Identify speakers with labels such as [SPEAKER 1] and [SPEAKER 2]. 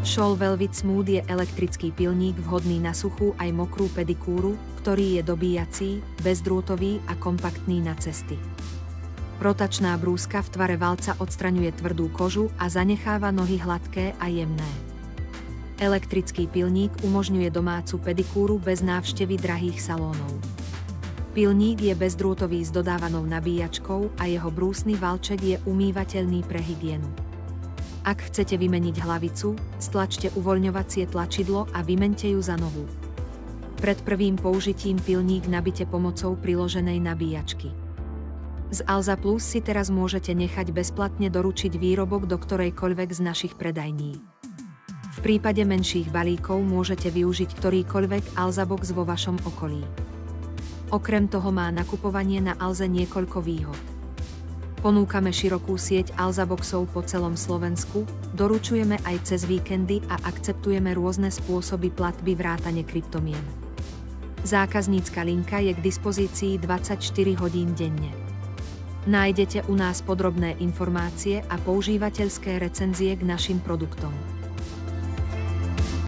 [SPEAKER 1] Scholl Velvet Smooth je elektrický pilník vhodný na suchú aj mokrú pedikúru, ktorý je dobíjací, bezdrôtový a kompaktný na cesty. Rotačná brúska v tvare valca odstraňuje tvrdú kožu a zanecháva nohy hladké a jemné. Elektrický pilník umožňuje domácu pedikúru bez návštevy drahých salónov. Pilník je bezdrôtový s dodávanou nabíjačkou a jeho brúsny valček je umývateľný pre hygienu. Ak chcete vymeniť hlavicu, stlačte uvoľňovacie tlačidlo a vymeňte ju za novú. Pred prvým použitím pilník nabite pomocou priloženej nabíjačky. Z Alza Plus si teraz môžete nechať bezplatne doručiť výrobok do ktorejkoľvek z našich predajní. V prípade menších balíkov môžete využiť ktorýkoľvek Alza Box vo vašom okolí. Okrem toho má nakupovanie na Alze niekoľko výhod. Ponúkame širokú sieť Alza Boxov po celom Slovensku, doručujeme aj cez víkendy a akceptujeme rôzne spôsoby platby vrátane kryptomien. Zákaznícka linka je k dispozícii 24 hodín denne. Nájdete u nás podrobné informácie a používateľské recenzie k našim produktom.